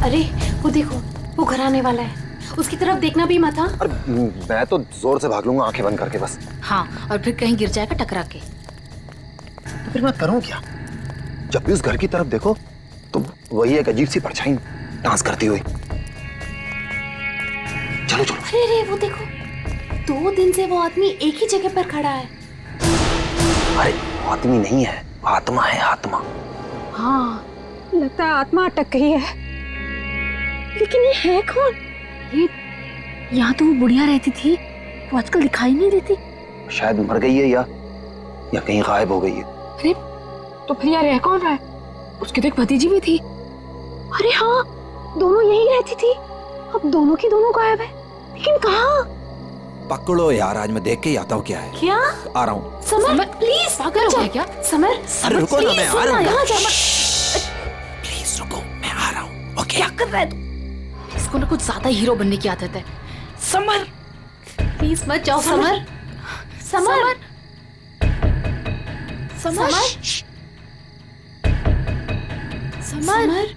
अरे वो देखो, वो घर आने वाला है, उसकी तरफ देखना भी मत। हाँ अरे मैं तो जोर से भाग लूंगा आंखें बंद करके बस। हाँ, और फिर कहीं गिर जाएगा टकरा के। तो फिर मैं करूं क्या? जब भी उस घर की तरफ देखो तो वही एक अजीब सी परछाई डांस करती हुई। चलो चलो। अरे अरे वो देखो, 2 दिन से वो आदमी एक ही जगह पर खड़ा है। अरे आदमी नहीं है, आत्मा है, आत्मा। हाँ, लगता है आत्मा अटक गई है। लेकिन ये है कौन? ये यहाँ तो वो बुढ़िया रहती थी, वो आजकल दिखाई नहीं देती। शायद मर गई है या कहीं गायब हो गई है। अरे तो फिर यार रह कौन रहा है? उसकी तो एक भतीजी भी थी। अरे हाँ, दोनों यही रहती थी। अब दोनों की दोनों गायब है, लेकिन कहाँ? पकड़ो यार, आज मैं देख के ही आता हूँ क्या है। क्या? आ रहा हूँ। समर प्लीज, पागल हो गया क्या? समर अरे रुको ना, मैं आ रहा हूँ। यहाँ जा। प्लीज रुको, मैं आ रहा हूँ। ओके। क्या कर रहा है तू? इसको ना कुछ ज्यादा हीरो बनने की आदत है। समर प्लीज मत जाओ। Summer summer summer summer.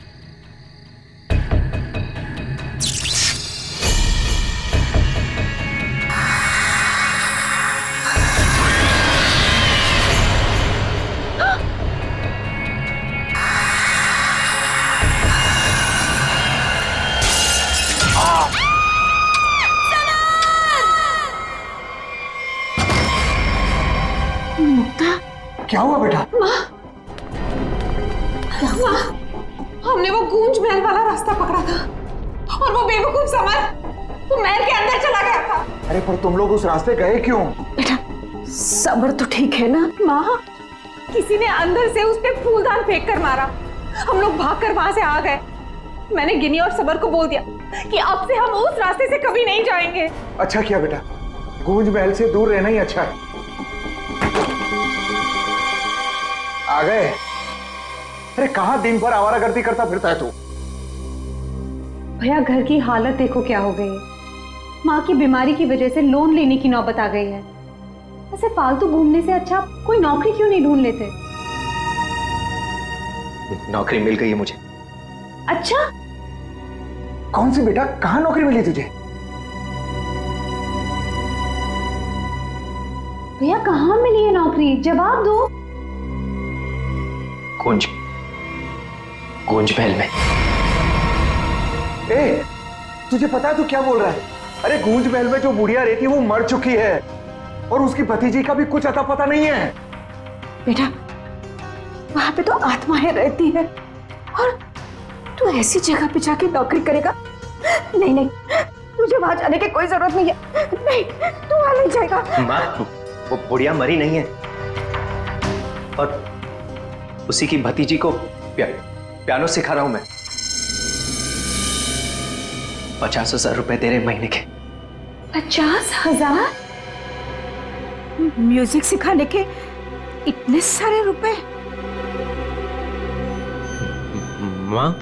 क्या हुआ बेटा? क्या हुआ? हमने वो गूंज महल वाला रास्ता पकड़ा था और वो बेवकूफ समर वो महल के अंदर चला गया था। अरे पर तुम लोग उस रास्ते गए क्यों? बेटा सबर तो ठीक है ना? माँ, किसी ने अंदर से उस पे फूलदान फेंक कर मारा। हम लोग भागकर वहां से आ गए। मैंने गिनी और सबर को बोल दिया कि अब से हम उस रास्ते से कभी नहीं जाएंगे। अच्छा किया बेटा, गूंज महल से दूर रहना ही अच्छा है। आ गए? अरे कहाँ दिन भर आवारागर्दी करता फिरता है तू? भैया घर की हालत देखो क्या हो गई है। माँ की बीमारी की वजह से लोन लेने की नौबत आ गई है। ऐसे फालतू घूमने से अच्छा कोई नौकरी क्यों नहीं ढूंढ लेते? नौकरी मिल गई है मुझे। अच्छा? कौन सी बेटा, कहाँ नौकरी मिली तुझे? भैया कहाँ मिली है नौकरी? जवाब दो। गूंज महल में। ए, तुझे पता है तू क्या बोल रहा है? अरे गूंज महल में जो बुढ़िया रहती है वो मर चुकी है और उसकी भतीजी का भी कुछ अता पता नहीं है। बेटा वहां पे तो आत्माएं रहती है और तू ऐसी जगह पे जाके नौकरी करेगा? नहीं नहीं, तुझे वहां जाने की कोई जरूरत नहीं है। नहीं, तू वहां नहीं जाएगा। माँ, वो बुढ़िया मरी नहीं है और उसी की भतीजी को पियानो सिखा रहा हूं मैं। 50,000 रुपए दे रहे महीने के। 50,000? म्यूजिक सिखाने के इतने सारे रुपए? माँ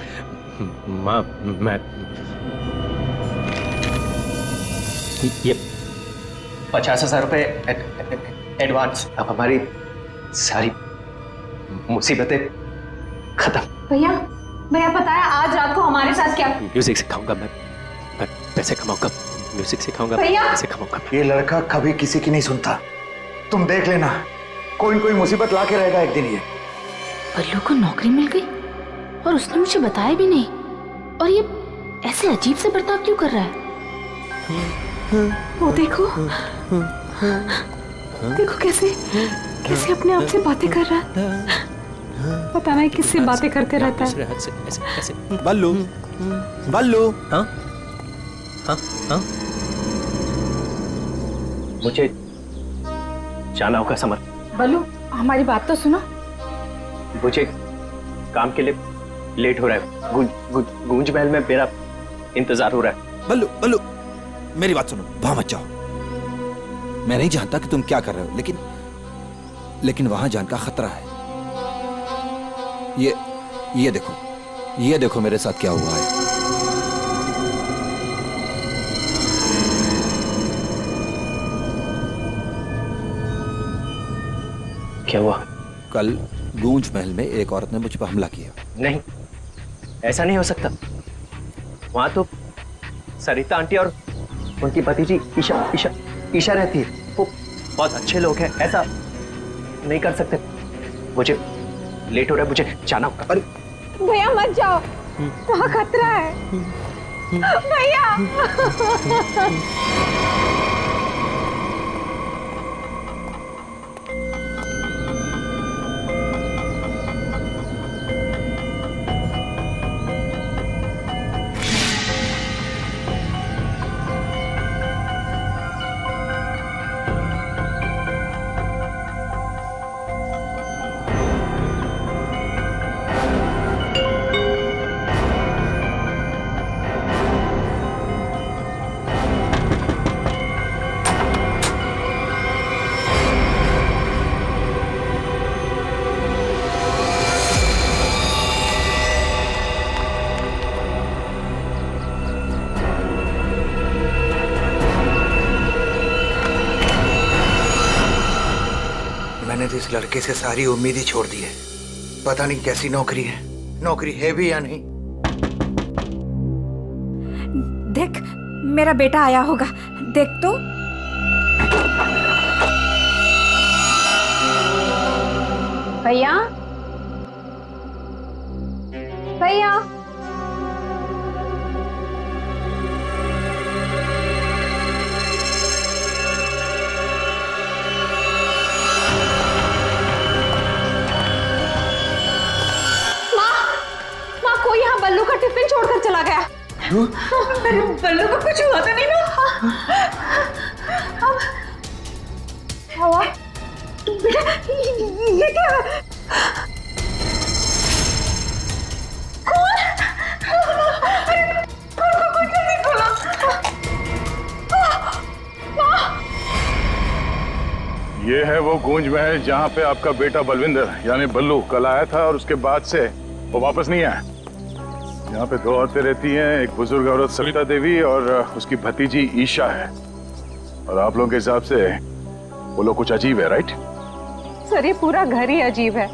मैं ये 50,000 रुपए एडवांस। अब हमारी सारी मुसीबतें खत्म। भैया पता है आज रात को हमारे साथ क्या? म्यूजिक सिखाऊंगा मैं पैसे कमाऊंगा। म्यूजिक सिखाऊंगा, पैसे कमाऊंगा। ये लड़का कभी किसी की नहीं सुनता, तुम देख लेना, कोई न कोई मुसीबत ला के रहेगा एक दिन ये। बल्लू को नौकरी मिल गई और उसने मुझे बताया भी नहीं, और ये ऐसे अजीब से बर्ताव क्यों कर रहा है? वो देखो देखो कैसे अपने आप से बातें कर रहा है। पता नहीं किससे बातें करते रहता है। ऐसे। बल्लू, बल्लू। हाँ हाँ हाँ, मुझे जाना होगा समर। बल्लू हमारी बात तो सुनो। मुझे काम के लिए लेट हो रहा है। गूंज महल में मेरा इंतजार हो रहा है। बल्लू बल्लू, मेरी बात सुनो, वहां मत जाओ। मैं नहीं जानता कि तुम क्या कर रहे हो, लेकिन वहां जान का खतरा है। ये देखो मेरे साथ क्या हुआ है। क्या हुआ? कल गूंज महल में एक औरत ने मुझ पर हमला किया। नहीं, ऐसा नहीं हो सकता। वहां तो सरिता आंटी और उनकी भतीजी ईशा ईशा ईशा रहती है। वो बहुत अच्छे लोग हैं, ऐसा नहीं कर सकते। मुझे लेट हो रहा है, मुझे जाना होगा। अरे भैया मत जाओ, वहाँ खतरा है भैया। मैंने तो इस लड़के से सारी उम्मीद ही छोड़ दी है। पता नहीं कैसी नौकरी है, नौकरी है भी या नहीं। देख, मेरा बेटा आया होगा, देख तो। भैया भैया कोई यहाँ बल्लू का टिफिन छोड़कर चला गया। बल्लू को कुछ हुआ तो नहीं ना? अब ये क्या? कौन? अरे कौन जल्दी खोलो। ये है वो गूंज महल जहाँ पे आपका बेटा बलविंदर यानी बल्लू कल आया था और उसके बाद से वो वापस नहीं आया। यहाँ पे 2 औरतें रहती हैं, एक बुजुर्ग औरत सरिता देवी और उसकी भतीजी ईशा है। और आप लोगों के हिसाब से वो लोग कुछ अजीब है, राइट? सर ये पूरा घर ही अजीब है।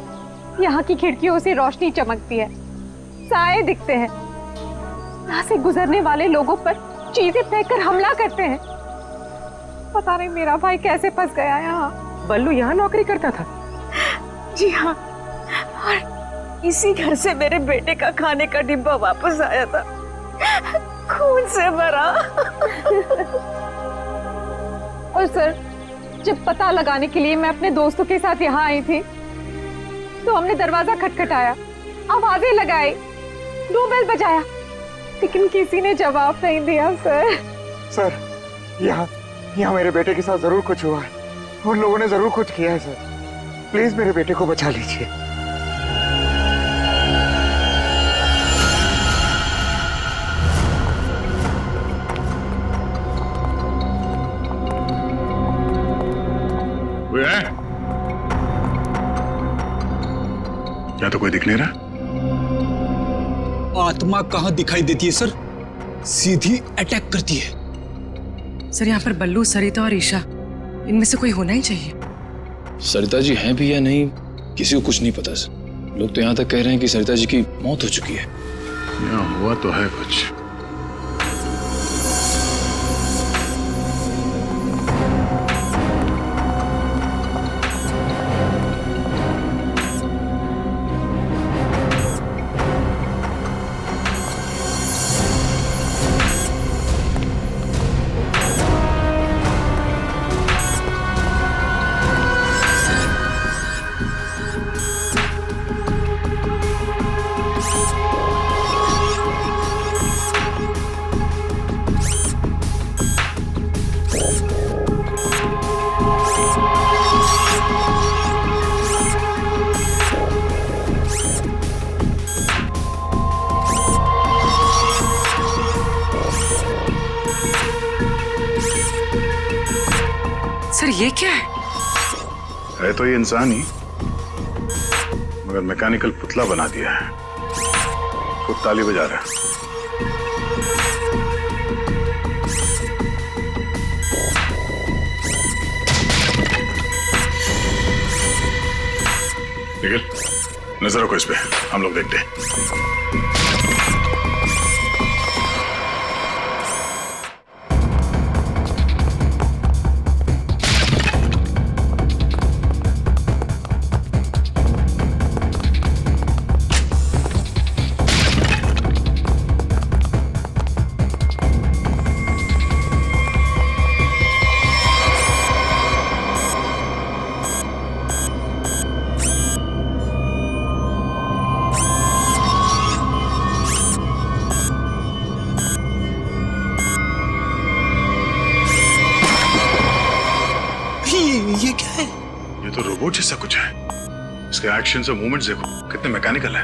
यहाँ की खिड़कियों से रोशनी चमकती है, साए दिखते हैं, यहाँ से गुजरने वाले लोगों पर चीजें फेंककर हमला करते हैं। पता नहीं मेरा भाई कैसे फंस गया यहाँ। बल्लू यहाँ नौकरी करता था? जी हाँ, और इसी घर से मेरे बेटे का खाने का डिब्बा वापस आया था, खून से भरा। और सर जब पता लगाने के लिए मैं अपने दोस्तों के साथ यहाँ आई थी तो हमने दरवाजा खटखटाया, आवाजें लगाई, डोरबेल बजाया, लेकिन किसी ने जवाब नहीं दिया। सर यहाँ मेरे बेटे के साथ जरूर कुछ हुआ है, उन लोगों ने जरूर कुछ किया है। सर प्लीज मेरे बेटे को बचा लीजिए। क्या तो कोई दिख नहीं रहा? आत्मा कहाँ दिखाई देती है सर, सीधी अटैक करती है। सर यहाँ पर बल्लू, सरिता और ईशा, इनमें से कोई होना ही चाहिए। सरिता जी हैं भी या नहीं किसी को कुछ नहीं पता सर। लोग तो यहाँ तक कह रहे हैं कि सरिता जी की मौत हो चुकी है। यहाँ हुआ तो है कुछ। सर ये क्या है तो ये इंसान ही, मगर मैकेनिकल पुतला बना दिया है। खुद ताली बजा रहा है। निखिल, नजर रखो इस पे, हम लोग देखते हैं। रोबोट जैसा कुछ है। इसके एक्शंस और मूवमेंट्स देखो कितने मैकेनिकल है।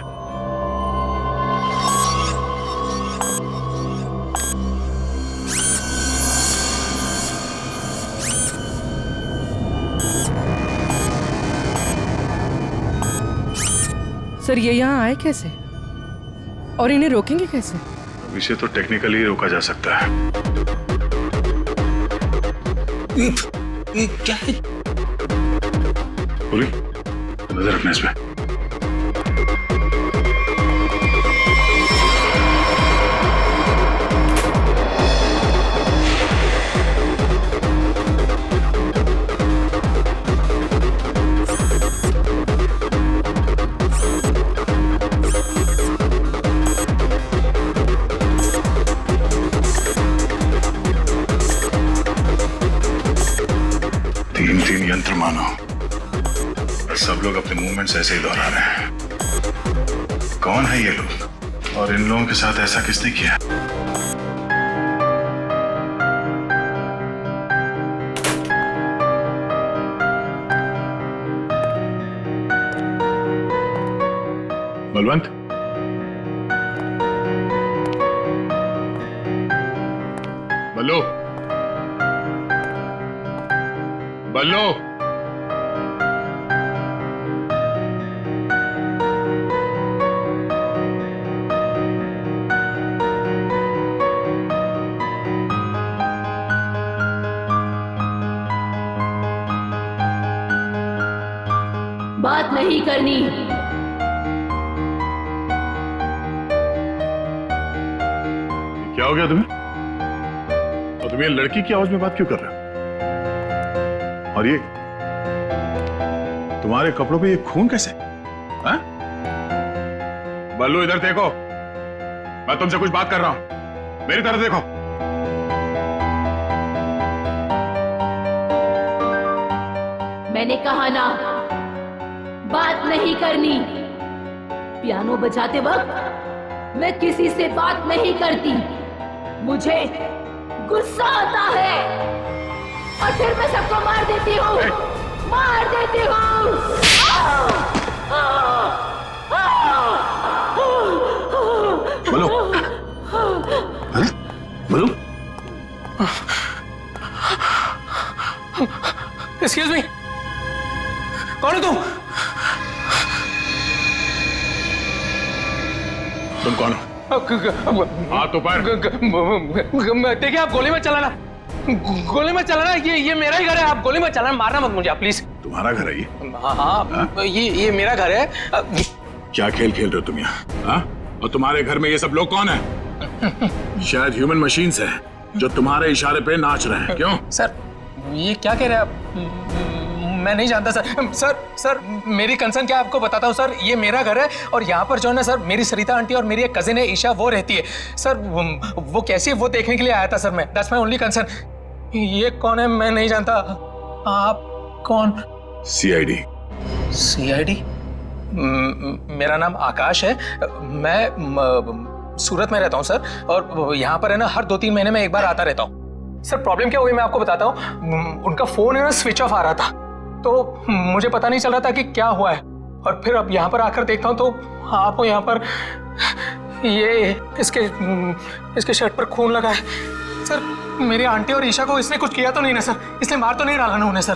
सर ये यहाँ आए कैसे और इन्हें रोकेंगे कैसे? इसे तो टेक्निकली रोका जा सकता है। ये क्या है? पूरी नजर रखना इसमें। तीन यंत्र मानो, सब लोग अपने मूवमेंट्स ऐसे ही दोहरा रहे हैं। कौन है ये लोग और इन लोगों के साथ ऐसा किसने किया? बलवंत, बल्लू, बल्लू, बात नहीं करनी। क्या हो गया तुम्हें? और तुम ये लड़की की आवाज में बात क्यों कर रहे हो? और ये तुम्हारे कपड़ों पे ये खून कैसे? हाँ? बल्लू इधर देखो, मैं तुमसे कुछ बात कर रहा हूं, मेरी तरफ देखो। मैंने कहा ना, बात नहीं करनी। पियानो बजाते वक्त मैं किसी से बात नहीं करती, मुझे गुस्सा आता है और फिर मैं सबको मार देती हूँ, मार देती हूँ। बोलो, बोलो। एक्सक्यूज मी, कौन हो तुम? तुम कौन हो? हाथ ऊपर। देखिए आप गोली मत चलाना, गोली मत चलाना। ये मेरा ही घर है, आप गोली मत चलाना, मारना मत मुझे आप प्लीज। तुम्हारा घर है ये? हाँ, ये मेरा घर है। क्या खेल खेल रहे हो तुम यहाँ? हाँ? और तुम्हारे घर में ये सब लोग कौन है? शायद ह्यूमन मशीन्स है जो तुम्हारे इशारे पे नाच रहे हैं। क्यों? सर ये क्या कह रहे हैं आप? मैं नहीं जानता सर मेरी कंसर्न क्या आपको बताता हूँ सर। ये मेरा घर है और यहाँ पर जो है ना सर, मेरी सरिता आंटी और मेरी एक कजिन है ईशा, वो रहती है सर। वो कैसी है वो देखने के लिए आया था सर मैं। That's my only concern. ये कौन है मैं नहीं जानता। आप कौन? सीआईडी। सीआईडी? मेरा नाम आकाश है, मैं सूरत में रहता हूँ सर, और यहाँ पर है ना हर 2-3 महीने में एक बार आता रहता हूँ। सर प्रॉब्लम क्या हुई मैं आपको बताता हूँ। उनका फोन है ना स्विच ऑफ आ रहा था, तो मुझे पता नहीं चल रहा था कि क्या हुआ है, और फिर अब यहाँ पर आकर देखता हूँ तो आपको यहाँ पर ये इसके शर्ट पर खून लगा है सर। मेरी आंटी और ईशा को इसने कुछ किया तो नहीं ना सर? इसने मार तो नहीं डाला ना उन्हें सर?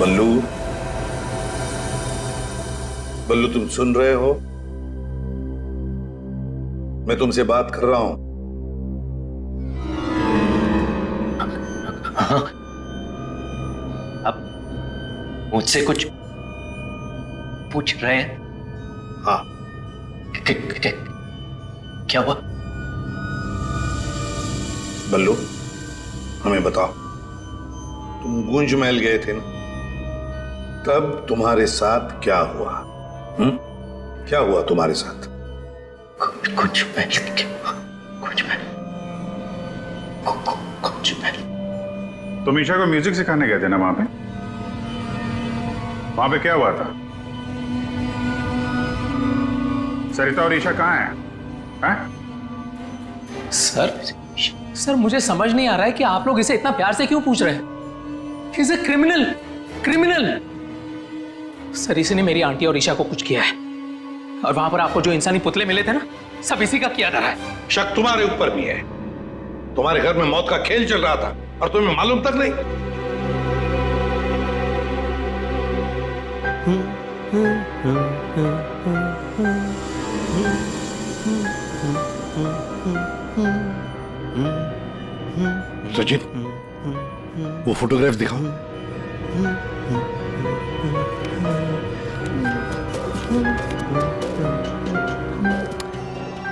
बल्लू, बल्लू तुम सुन रहे हो? मैं तुमसे बात कर रहा हूं। हाँ, अब मुझसे कुछ पूछ रहे हैं? हाँ। क्या हुआ? बल्लू हमें बताओ, तुम गूंज महल गए थे ना, तब तुम्हारे साथ क्या हुआ? क्या हुआ तुम्हारे साथ? कुछ महल। तुम ईशा को म्यूजिक सिखाने गए थे ना वहां पे? वहां पे क्या हुआ था? सरिता और ईशा कहाँ हैं? हैं? सर सर मुझे समझ नहीं आ रहा है कि आप लोग इसे इतना प्यार से क्यों पूछ रहे हैं। He's a criminal, criminal। Sir इसी ने मेरी आंटी और ईशा को कुछ किया है, और वहां पर आपको जो इंसानी पुतले मिले थे ना, सब इसी का किया धरा है। शक तुम्हारे ऊपर भी है। तुम्हारे घर में मौत का खेल चल रहा था और तुम्हें मालूम तक नहीं। सचिन, वो फोटोग्राफ दिखाओ।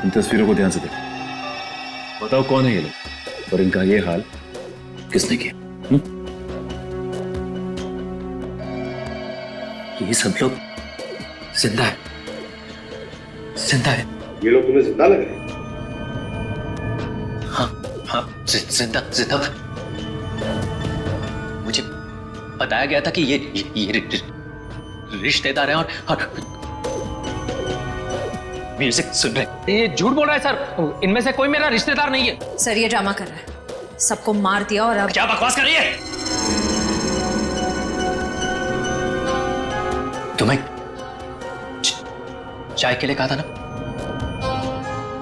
इन तस्वीरों को ध्यान से देखो, बताओ कौन है ये लोग और इनका ये हाल किसने किया? ये सब लोग जिंदा है, जिंदा है। ये लोग तुम्हें जिंदा लग रहे हैं? हाँ हाँ, जिंदा जिंदा। मुझे बताया गया था कि ये रिश्तेदार हैं और म्यूजिक सुन रहे। ये झूठ बोल रहा है सर, इनमें से कोई मेरा रिश्तेदार नहीं है। सर ये ड्रामा कर रहा है, सबको मार दिया और अब क्या बकवास कर रही है? तुम्हें चाय के लिए कहा था ना,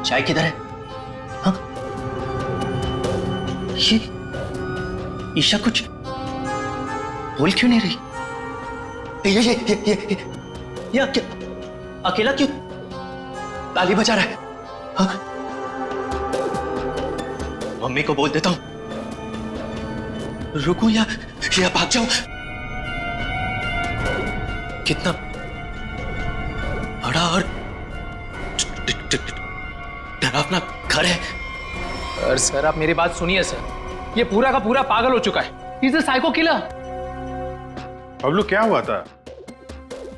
चाय किधर है? हाँ? ये ईशा कुछ बोल क्यों नहीं रही? ये अकेला क्यों ताली बजा रहा है? हाँ? मम्मी को बोल देता हूं, रुकूं या भाग जाऊं? कितना बड़ा और डरावना घर है। सर आप मेरी बात सुनिए सर, ये पूरा का पूरा पागल हो चुका है। He's a psycho killer। Bablu क्या हुआ था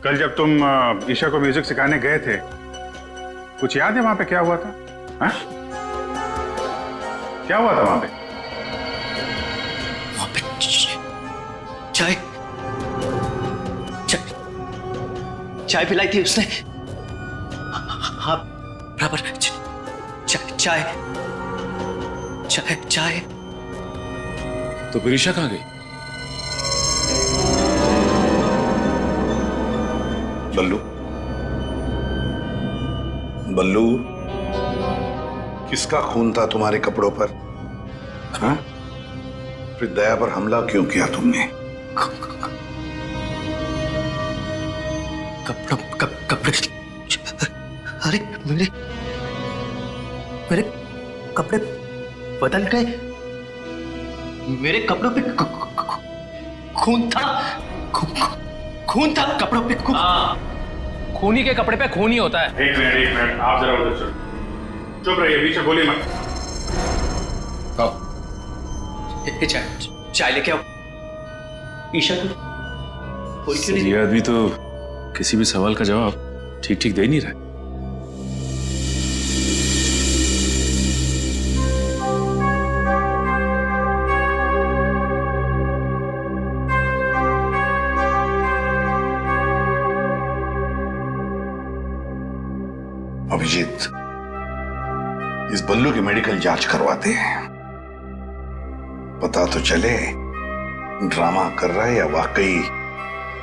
कल जब तुम ईशा को म्यूजिक सिखाने गए थे? कुछ याद है वहां पे क्या हुआ था? हा? क्या हुआ था वहां पे? वहां पे चाय चाय पिलाई थी उसने। हाँ बराबर, चाय चाय चाय। तो फिर ईशा कहाँ गई? बल्लू, बल्लू, किसका खून था तुम्हारे कपड़ों पर? हाँ? फिर दया पर हमला क्यों किया तुमने? कपड़े, अरे मेरे कपड़े बदल गए। मेरे कपड़ों पे खून था, खून था कपड़ों पे। खूनी के कपड़े पे खून ही होता है। एक मिनट, आप जरा उधर चलो, चुप रहिए, बीच में बोलिए मत। चाय लेके आओ। ईशा को ये आदमी तो किसी भी सवाल का जवाब ठीक ठीक दे नहीं रहा है। अभिजीत, इस बल्लू की मेडिकल जांच करवाते हैं, पता तो चले ड्रामा कर रहा है या वाकई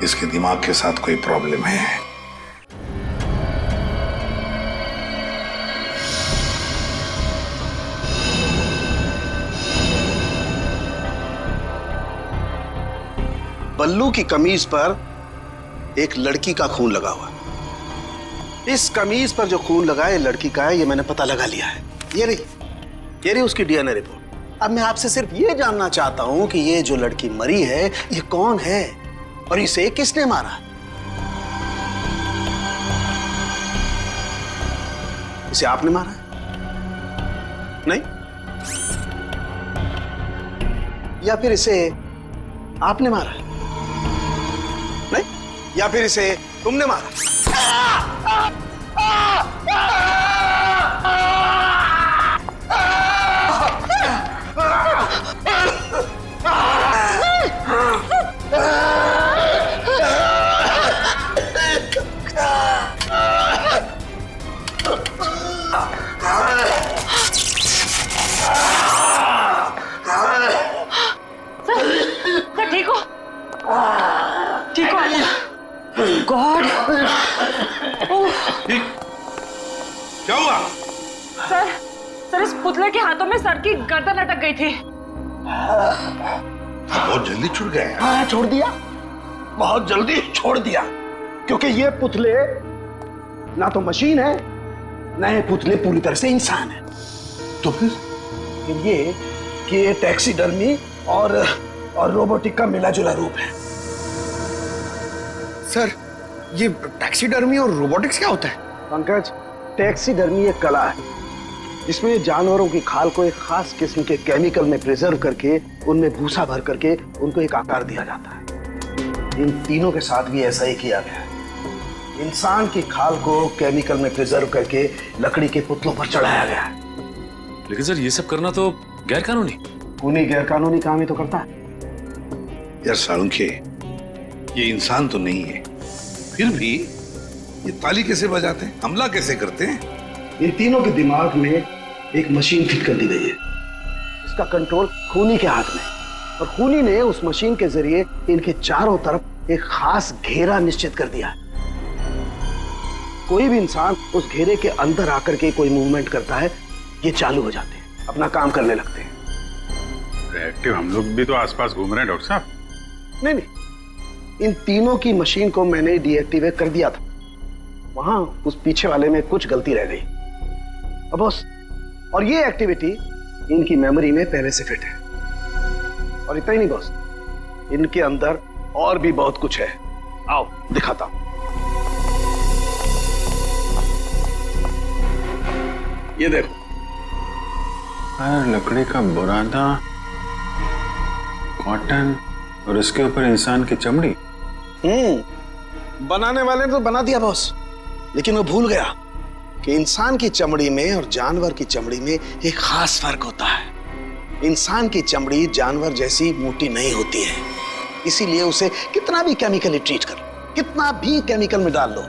इसके दिमाग के साथ कोई प्रॉब्लम है। बल्लू की कमीज पर एक लड़की का खून लगा हुआ है। इस कमीज पर जो खून लगा है लड़की का है, ये मैंने पता लगा लिया है। ये रही उसकी डीएनए रिपोर्ट। अब मैं आपसे सिर्फ ये जानना चाहता हूं कि ये जो लड़की मरी है ये कौन है और इसे किसने मारा? इसे आपने मारा है? नहीं? या फिर इसे आपने मारा है? नहीं? या फिर इसे तुमने मारा? गॉड। क्या हुआ? सर इस पुतले के हाथों में सर की गर्दन अटक गई थी। बहुत जल्दी छूट गए। हाँ, छोड़ दिया, बहुत जल्दी छोड़ दिया, क्योंकि ये पुतले ना तो मशीन है, ना ये पुतले पूरी तरह से इंसान है। तो फिर ये कि ये टैक्सीडर्मी और रोबोटिक का मिला जुला रूप है। सर, ये टैक्सीडर्मी और रोबोटिक्स क्या होता है? पंकज, टैक्सीडर्मी एक कला है जिसमें जानवरों की खाल को एक खास किस्म के केमिकल में प्रिजर्व करके उनमें भूसा भर करके उनको एक आकार दिया जाता है। इन तीनों के साथ भी ऐसा ही किया गया है। इंसान की खाल को केमिकल में प्रिजर्व करके लकड़ी के पुतलों पर चढ़ाया गया है। लेकिन सर ये सब करना तो गैर कानूनी। उन्हीं गैर कानूनी काम ही तो करता है। यार सालुंखे, ये इंसान तो नहीं है, फिर भी ये ताली कैसे बजाते हैं, हमला कैसे करते हैं? इन तीनों के दिमाग में एक मशीन फिट कर दी गई है। इसका कंट्रोल खूनी के हाथ में, और खूनी ने उस मशीन के जरिए इनके चारों तरफ एक खास घेरा निश्चित कर दिया है। कोई भी इंसान उस घेरे के अंदर आकर के कोई मूवमेंट करता है, ये चालू हो जाते हैं, अपना काम करने लगते हैं। एक्टिव हम लोग भी तो आसपास घूम रहे हैं डॉक्टर साहब। नहीं, इन तीनों की मशीन को मैंने डीएक्टिवेट कर दिया था। वहां उस पीछे वाले में कुछ गलती रह गई। अब बॉस, और ये एक्टिविटी इनकी मेमोरी में पहले से फिट है। और इतना ही नहीं बॉस, इनके अंदर और भी बहुत कुछ है। आओ दिखाता हूं। ये देखो, लकड़ी का बुरादा, कॉटन और उसके ऊपर इंसान की चमड़ी। बनाने वाले ने तो बना दिया बॉस, लेकिन वो भूल गया कि इंसान की चमड़ी में और जानवर की चमड़ी में एक खास फर्क होता है। इंसान की चमड़ी जानवर जैसी मोटी नहीं होती है, इसीलिए उसे कितना भी केमिकली ट्रीट कर लो, कितना भी केमिकल में डाल लो,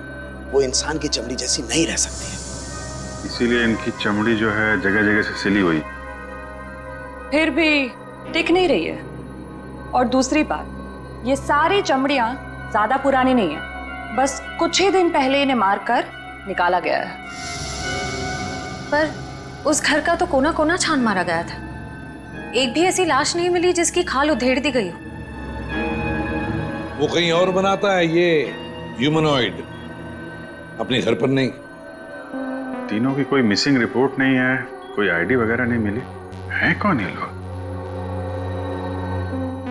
वो इंसान की चमड़ी जैसी नहीं रह सकती है। इसीलिए इनकी चमड़ी जो है जगह जगह से सिली हुई। फिर भी टिक नहीं रही है। और दूसरी बात, ये सारी चमड़ियां ज्यादा पुरानी नहीं है, बस कुछ ही दिन पहले इन्हें मारकर निकाला गया है। पर उस घर का तो कोना कोना छान मारा गया था, एक भी ऐसी लाश नहीं मिली जिसकी खाल उधेड़ दी गई हो। वो कहीं और बनाता है ये ह्यूमनॉइड, अपने घर पर नहीं। तीनों की कोई मिसिंग रिपोर्ट नहीं है, कोई आईडी वगैरह नहीं मिली। है कौन ये लोग?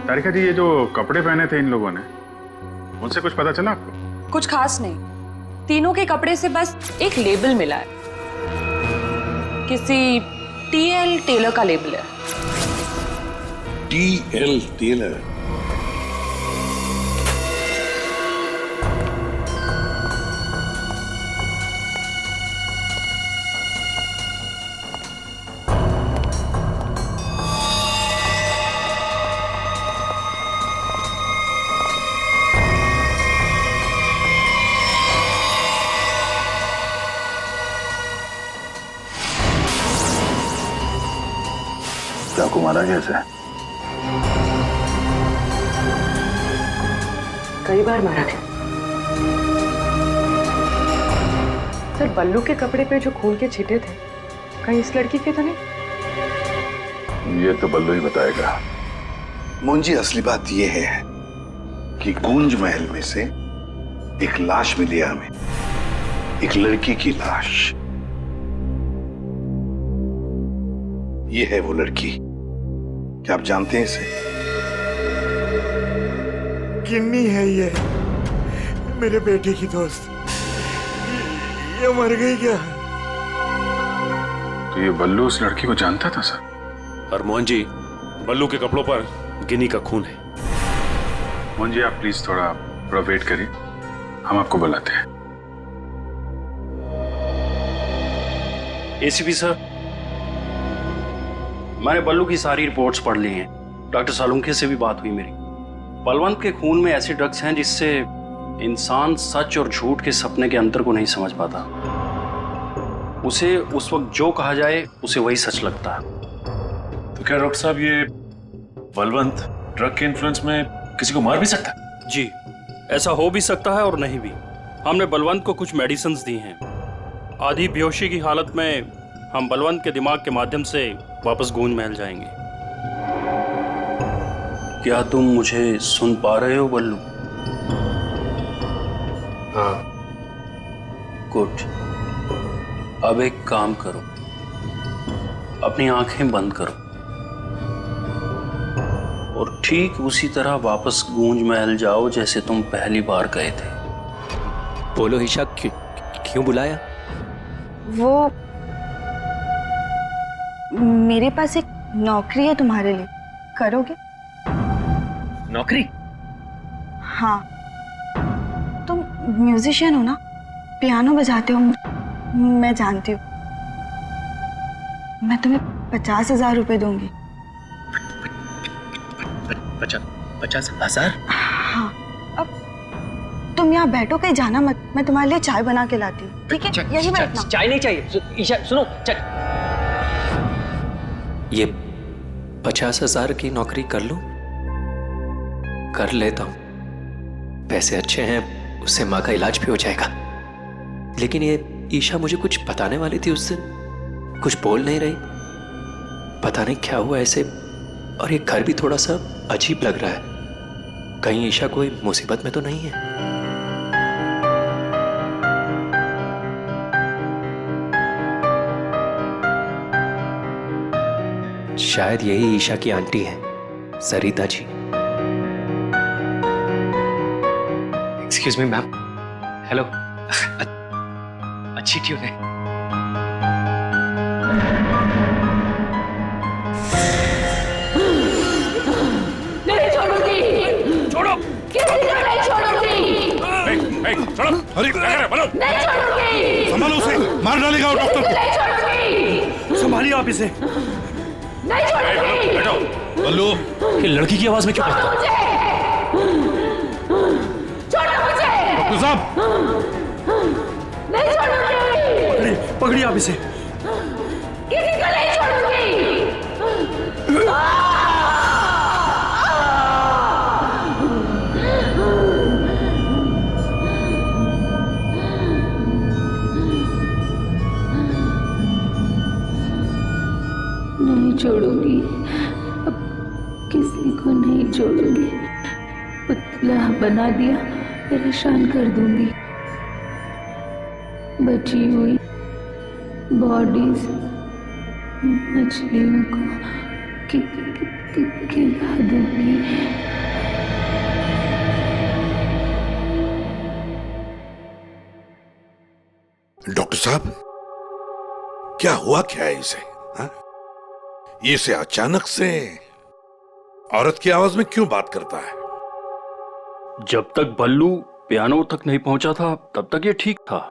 तारिका जी, ये जो कपड़े पहने थे इन लोगों ने, उनसे कुछ पता चला आपको? कुछ खास नहीं, तीनों के कपड़े से बस एक लेबल मिला है, किसी टीएल टेलर का लेबल है। TL Taylor? चाकू मारा कैसे? कई बार मारा गया। सर, बल्लू के कपड़े पे जो खून के छींटे थे, कहीं इस लड़की के तो नहीं? ये तो बल्लू ही बताएगा। मुंजी, असली बात ये है कि गूंज महल में से एक लाश मिली है हमें, एक लड़की की लाश। ये है वो लड़की। क्या आप जानते हैं इसे? किन्नी है ये, मेरे बेटे की दोस्त। ये मर गई क्या? तो ये बल्लू उस लड़की को जानता था सर? और मोहन जी, बल्लू के कपड़ों पर गिनी का खून है। मोहन जी, आप प्लीज थोड़ा वेट करिए, हम आपको बुलाते हैं। एसीपी सर, मैंने बल्लू की सारी रिपोर्ट्स पढ़ ली हैं। डॉक्टर सालुंखे से भी बात हुई मेरी। बलवंत के खून में ऐसे ड्रग्स हैं जिससे इंसान सच और झूठ के सपने के अंतर को नहीं समझ पाता। उसे उस वक्त जो कहा जाए उसे वही सच लगता है। तो क्या डॉक्टर साहब, ये बलवंत ड्रग के इन्फ्लुएंस में किसी को मार भी सकता है? जी, ऐसा हो भी सकता है और नहीं भी। हमने बलवंत को कुछ मेडिसिन्स दी हैं। आधी बेहोशी की हालत में हम बलवंत के दिमाग के माध्यम से वापस गूंज महल जाएंगे। क्या तुम मुझे सुन पा रहे हो बल्लू? हाँ। गुड। अब एक काम करो, अपनी आंखें बंद करो और ठीक उसी तरह वापस गूंज महल जाओ जैसे तुम पहली बार गए थे। बोलो ईशा, क्यों बुलाया? वो मेरे पास एक नौकरी है तुम्हारे लिए, करोगे? नौकरी? हाँ, तुम म्यूजिशियन हो ना, पियानो बजाते हो, मैं जानती हूँ। मैं तुम्हें 50,000 रुपए दूंगी। 50,000? हाँ, अब तुम यहाँ बैठो, कहीं जाना मत, मैं तुम्हारे लिए चाय बना के लाती हूँ, ठीक है? यही बैठना। चाय नहीं चाहिए ईशा, सुनो। ये 50,000 की नौकरी कर लूं? कर लेता हूं, पैसे अच्छे हैं, उससे माँ का इलाज भी हो जाएगा। लेकिन ये ईशा मुझे कुछ बताने वाली थी, उस दिन कुछ बोल नहीं रही। पता नहीं क्या हुआ ऐसे, और ये घर भी थोड़ा सा अजीब लग रहा है। कहीं ईशा कोई मुसीबत में तो नहीं है? शायद यही ईशा की आंटी है, Sarita ji. Excuse me ma'am. Hello. अच्छी ट्यून है। नहीं छोड़ूंगी। छोड़ो। किसी को नहीं छोड़ूंगी। छोड़ो। अरे क्या कर रहे हो? नहीं छोड़ूंगी। संभालो उसे, मार डालेगा वो डॉक्टर को। नहीं छोड़ूंगी। संभालिए आप इसे। नहीं छोड़ूंगी। बैठो। बल्लू, ये लड़की की आवाज में क्यों? छोड़ो मुझे। डॉक्टर साहब, नहीं छोड़ूंगी। पकड़िए आप इसे। किसी को नहीं छोड़ूंगी। नहीं छोड़ूंगी, अब किसी को नहीं छोड़ूंगी। पुतला बना दिया, परेशान कर दूंगी। बची हुई बॉडीज मछलियों को खिला दूंगी। डॉक्टर साहब, क्या हुआ क्या है इसे? हाँ? ये इसे अचानक से औरत की आवाज में क्यों बात करता है? जब तक बल्लू पियानो तक नहीं पहुंचा था तब तक ये ठीक था,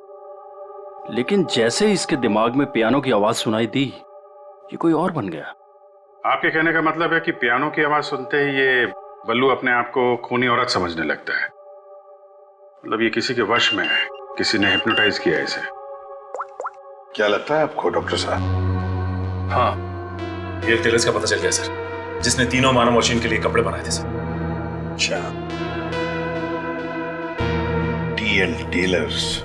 लेकिन जैसे ही इसके दिमाग में पियानो की आवाज सुनाई दी, ये कोई और बन गया। आपके कहने का मतलब है कि पियानो की आवाज सुनते ही ये बल्लू अपने आप को खूनी औरत समझने लगता है। मतलब ये किसी के वश में है, किसी ने हिप्नोटाइज किया है इसे। क्या लगता है आपको डॉक्टर साहब? हाँ, ये टेलर्स का पता चल गया सर, जिसने तीनों मानव मशीन के लिए कपड़े बनाए थे सर। अच्छा, टीएल टेलर्स।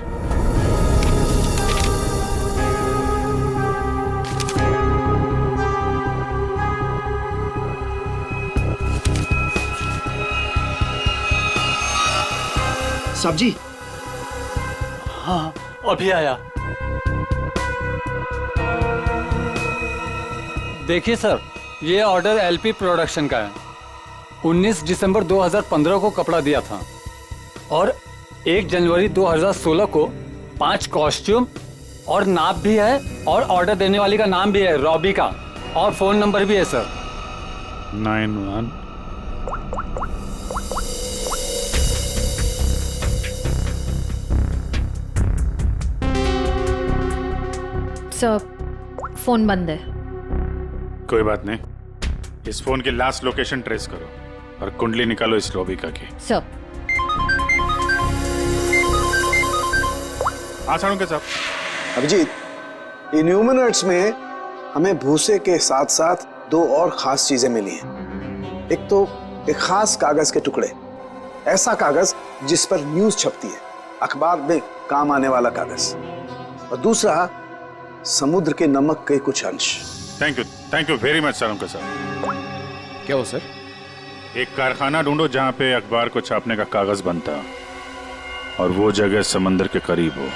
सब्जी? हाँ, अभी आया। देखिए सर, ये ऑर्डर एलपी प्रोडक्शन का है। 19 दिसंबर 2015 को कपड़ा दिया था और 1 जनवरी 2016 को 5 कॉस्ट्यूम और नाप भी है, और ऑर्डर देने वाली का नाम भी है, रॉबी का, और फोन नंबर भी है सर। 91 सर, फोन बंद है। कोई बात नहीं, इस फोन की लास्ट लोकेशन ट्रेस करो और कुंडली निकालो इस रॉबिका की। सर। हाँ साड़ू के साहब। अभिजीत, इन ह्यूमनॉइड्स में हमें भूसे के साथ साथ 2 और खास चीजें मिली हैं। एक तो एक खास कागज के टुकड़े, ऐसा कागज जिस पर न्यूज छपती है, अखबार में काम आने वाला कागज। और दूसरा समुद्र के नमक के कुछ अंश। Thank you very much sir. Sir क्या हो सर? एक कारखाना ढूंढो जहां पे अखबार को छापने का कागज बनता और वो जगह समंदर के करीब हो।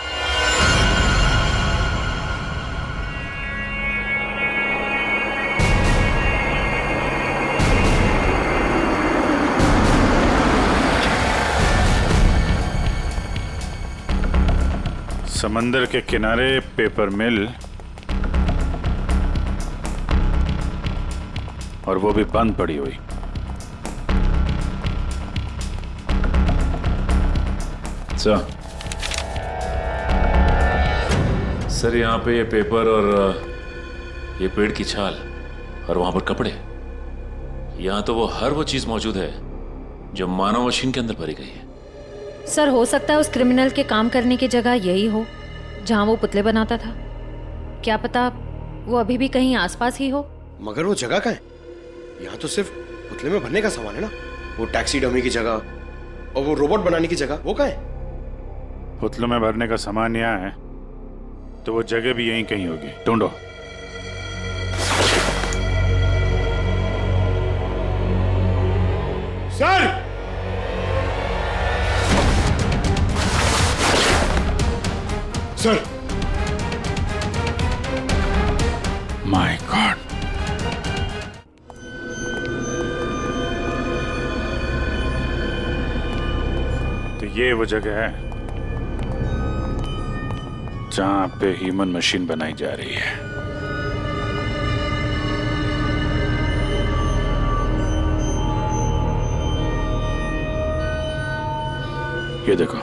समंदर के किनारे पेपर मिल, और वो भी बंद पड़ी हुई। सर यहाँ पे ये पेपर और ये पेड़ की छाल और वहां पर कपड़े, यहाँ तो वो हर वो चीज मौजूद है जो मानव मशीन के अंदर भरी गई है। सर हो सकता है उस क्रिमिनल के काम करने की जगह यही हो जहां वो पुतले बनाता था। क्या पता वो अभी भी कहीं आसपास ही हो। मगर वो जगह कहाँ है? यहाँ तो सिर्फ पुतले में भरने का सामान है ना। वो टैक्सी डमी की जगह और वो रोबोट बनाने की जगह, वो कहाँ है? पुतलों में भरने का सामान यहाँ है तो वो जगह भी यहीं कहीं होगी। ढूंढो। सर! सर! My God. तो ये वो जगह है जहां पे ह्यूमन मशीन बनाई जा रही है। ये देखो,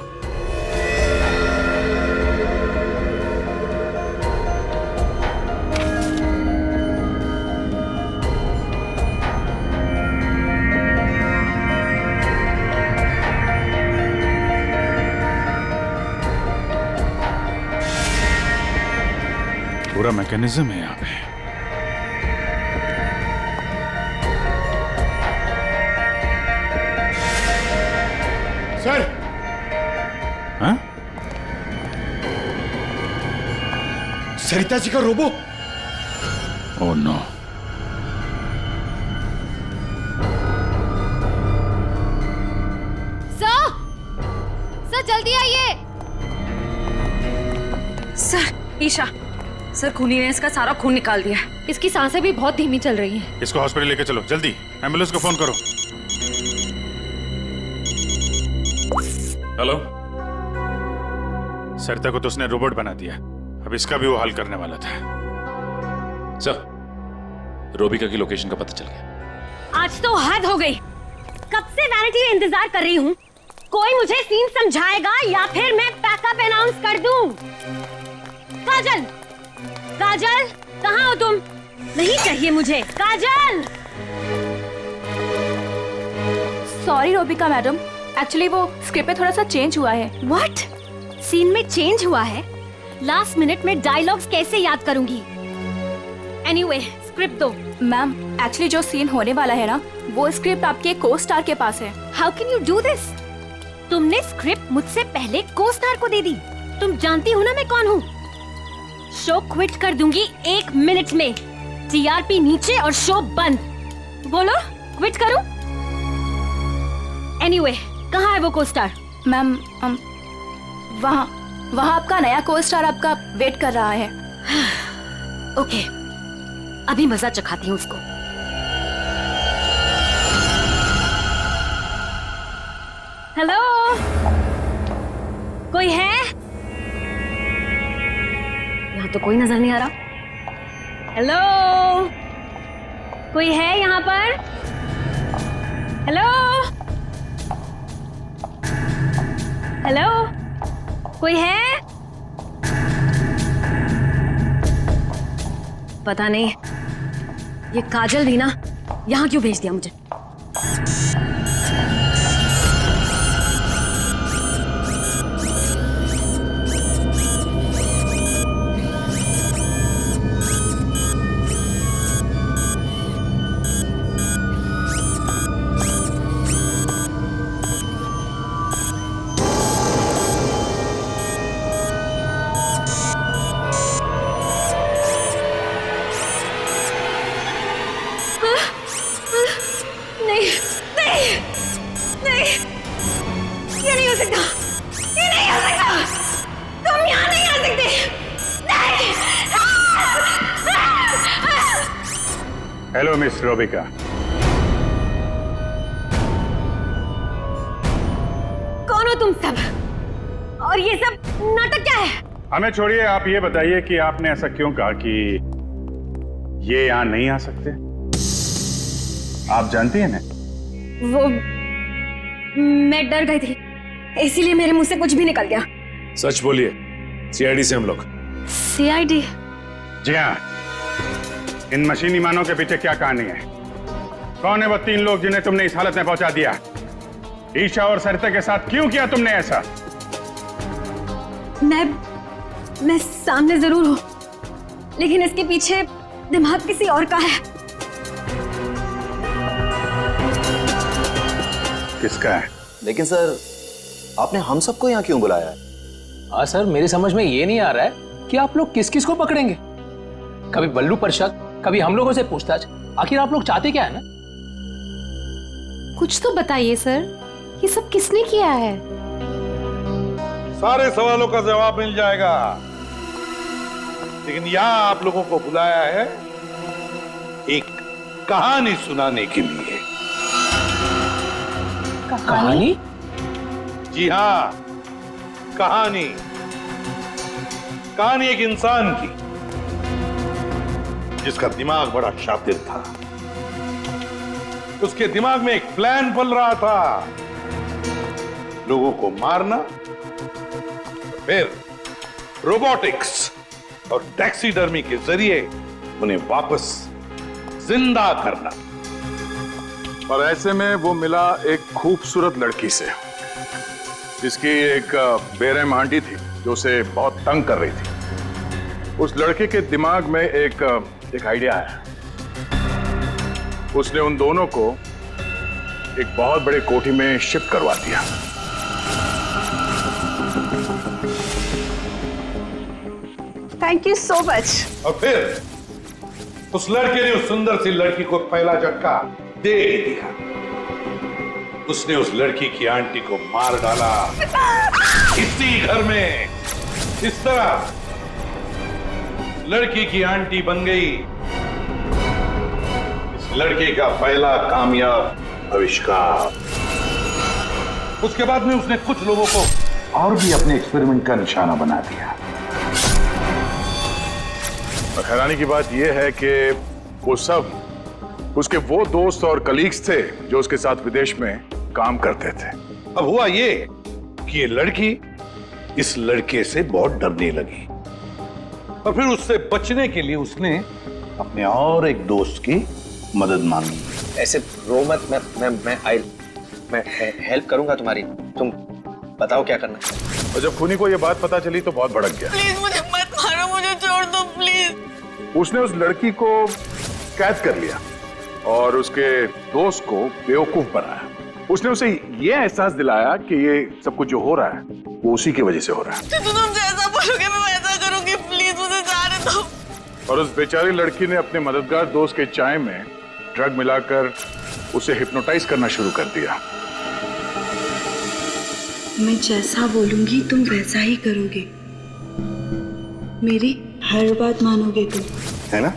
पूरा मैकेनिज्म है यहाँ पे। सर! हाँ? सरिता जी का रोबो। Oh no. सर जल्दी आइए। सर ईशा, सर खूनी ने इसका सारा खून निकाल दिया। इसकी सांसें भी बहुत धीमी चल रही हैं। इसको हॉस्पिटल लेके चलो जल्दी। एम्बुलेंस को फोन करो। हेलो। सरिता को तो उसने रोबोट बना दिया, अब इसका भी वो हल करने वाला था। सर, रोबिका की लोकेशन का पता चल गया। आज तो हद हो गई। कब से वैनिटी में इंतजार कर रही हूँ। कोई मुझे सीन समझाएगा या फिर मैं पैकअप अनाउंस कर दूं। काजल, काजल कहाँ हो तुम? नहीं चाहिए मुझे काजल। सॉरी रोबिका मैडम, एक्चुअली वो स्क्रिप्ट में थोड़ा सा चेंज हुआ है। व्हाट? सीन में चेंज हुआ है? लास्ट मिनट में डायलॉग्स कैसे याद करूंगी? एनीवे, स्क्रिप्ट दो। मैम, एक्चुअली जो सीन होने वाला है ना, वो स्क्रिप्ट आपके को स्टार के पास है। How can you do this? तुमने स्क्रिप्ट मुझसे पहले को स्टार को दे दी। तुम जानती हो ना मैं कौन हूँ। शो क्विट कर दूंगी 1 मिनट में। टीआरपी नीचे और शो बंद। बोलो क्विट करूं? एनीवे, कहाँ है वो को स्टार? मैम, वहाँ आपका नया को स्टार आपका वेट कर रहा है। ओके, अभी मजा चखाती हूँ उसको। हेलो, कोई है? यहाँ तो कोई नजर नहीं आ रहा। हेलो, कोई है यहाँ पर? हेलो, हेलो, कोई है? पता नहीं ये काजल भी ना यहाँ क्यों भेज दिया मुझे। सकता, ये नहीं हो सकता। तुम यहाँ नहीं आ सकते। नहीं। Hello miss Rubika. कौन हो तुम सब? और ये सब नाटक क्या है? हमें छोड़िए, आप ये बताइए कि आपने ऐसा क्यों कहा कि ये यहाँ नहीं आ सकते? आप जानती हैं ना? वो मैं डर गई थी, इसीलिए मेरे मुंह से कुछ भी निकल गया। सच बोलिए, सीआईडी से हम लोग। सीआईडी? जी हाँ। इन मशीनी मानव के पीछे क्या कहानी है? कौन है वो 3 लोग जिन्हें तुमने इस हालत में पहुंचा दिया? ईशा और सरिता के साथ क्यों किया तुमने ऐसा? मैं सामने जरूर हूं, लेकिन इसके पीछे दिमाग किसी और का है। किसका है? लेकिन सर, आपने हम सबको यहाँ क्यों बुलाया है? हाँ सर, मेरी समझ में ये नहीं आ रहा है कि आप लोग किस किस को पकड़ेंगे। कभी बल्लू पर शक, कभी हम लोगों से पूछताछ। आखिर आप लोग चाहते क्या है ना? कुछ तो बताइए सर, ये सब किसने किया है? सारे सवालों का जवाब मिल जाएगा, लेकिन यहां आप लोगों को बुलाया है एक कहानी सुनाने के लिए। कहानी? जी हाँ, कहानी। कहानी एक इंसान की जिसका दिमाग बड़ा शातिर था। उसके दिमाग में एक प्लान पल रहा था, लोगों को मारना, फिर रोबोटिक्स और टैक्सीडर्मी के जरिए उन्हें वापस जिंदा करना। और ऐसे में वो मिला एक खूबसूरत लड़की से, जिसकी एक बेरहम आंटी थी जो उसे बहुत तंग कर रही थी। उस लड़के के दिमाग में एक आइडिया आया। उसने उन दोनों को एक बहुत बड़े कोठी में शिफ्ट करवा दिया। Thank you so much. और फिर उस लड़के ने उस सुंदर सी लड़की को पहला झटका दे दिया। उसने उस लड़की की आंटी को मार डाला इसी घर में। इस तरह लड़की की आंटी बन गई इस लड़के का पहला कामयाब आविष्कार। उसके बाद में उसने कुछ लोगों को और भी अपने एक्सपेरिमेंट का निशाना बना दिया। और हैरानी की बात यह है कि वो सब उसके वो दोस्त और कलीग्स थे जो उसके साथ विदेश में काम करते थे। अब हुआ ये कि ये लड़की इस लड़के से बहुत डरने लगी और फिर उससे बचने के लिए उसने अपने और एक दोस्त की मदद मांगी। ऐसे रो मत, मैं हेल्प करूंगा तुम्हारी। तुम बताओ क्या करना है। और जब खूनी को ये बात पता चली तो बहुत भड़क गया। प्लीज मुझे मत मारो, मुझे छोड़ दो प्लीज। उसने उस लड़की को कैद कर लिया और उसके दोस्त को बेवकूफ बनाया। उसने उसे ये एहसास दिलाया कि ये सब कुछ जो हो रहा है वो उसी की वजह से हो रहा है। तो तुम जैसा बोलोगे मैं वैसा करूंगी, प्लीज मुझे जाने दो। और उस बेचारी लड़की ने अपने मददगार दोस्त के चाय में ड्रग मिलाकर उसे हिप्नोटाइज करना शुरू कर दिया। मैं जैसा बोलूंगी तुम वैसा ही करोगे, मेरी हर बात मानोगे तुम, है ना?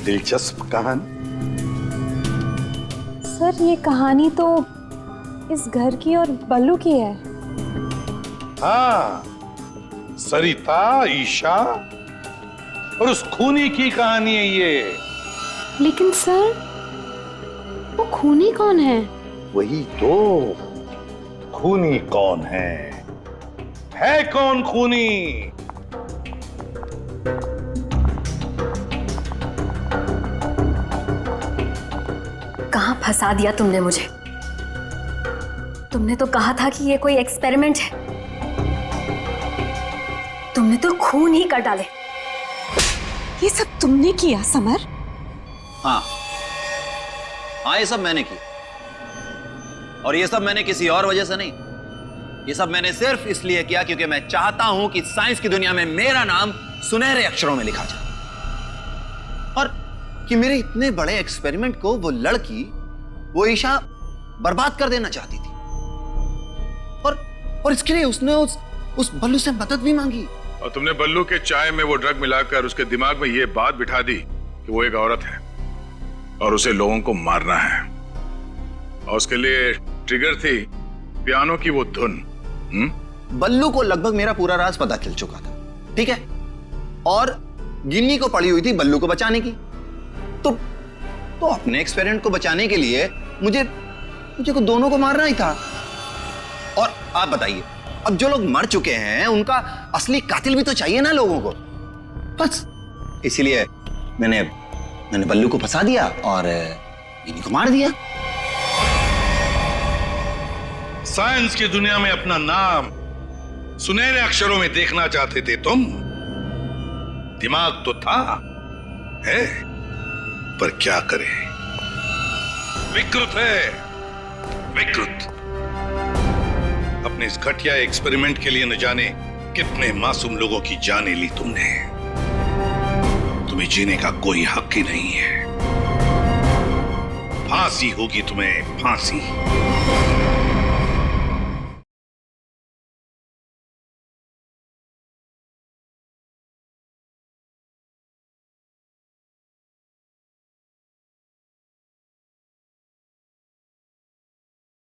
दिलचस्प कहानी। सर ये कहानी तो इस घर की और बल्लू की है। हाँ, सरिता, ईशा और उस खूनी की कहानी है ये। लेकिन सर, वो खूनी कौन है? वही तो, खूनी कौन है कौन खूनी? कहां फंसा दिया तुमने मुझे? तुमने तो कहा था कि ये कोई एक्सपेरिमेंट है, तुमने तो खून ही कर डाले। ये सब तुमने किया समर? हाँ, ये सब मैंने किया। और ये सब मैंने किसी और वजह से नहीं, ये सब मैंने सिर्फ इसलिए किया क्योंकि मैं चाहता हूं कि साइंस की दुनिया में मेरा नाम सुनहरे अक्षरों में लिखा जाए और कि मेरे इतने बड़े एक्सपेरिमेंट को वो लड़की, वो ईशा बर्बाद कर देना चाहती थी। और और इसके लिए उसने उस बल्लू से मदद भी मांगी। और तुमने बल्लू के चाय में वो ड्रग मिलाकर उसके दिमाग में ये बात बिठा दी कि वो एक औरत है और उसे लोगों को मारना है, और उसके लिए ट्रिगर थी पियानो की वो धुन। बल्लू को लगभग मेरा पूरा राज पता चल चुका था, ठीक है, और गिन्नी को पड़ी हुई थी बल्लू को बचाने की। तो अपने एक्सपेरिमेंट को बचाने के लिए मुझे को दोनों को मारना ही था। और आप बताइए, अब जो लोग मर चुके हैं उनका असली कातिल भी तो चाहिए ना लोगों को। बस इसीलिए मैंने बल्लू को फंसा दिया और गिन्नी को मार दिया। साइंस की दुनिया में अपना नाम सुनहरे अक्षरों में देखना चाहते थे तुम। दिमाग तो था, है, पर क्या करें, विकृत है, विकृत। अपने इस घटिया एक्सपेरिमेंट के लिए न जाने कितने मासूम लोगों की जानें ली तुमने। तुम्हें जीने का कोई हक ही नहीं है। फांसी होगी तुम्हें, फांसी।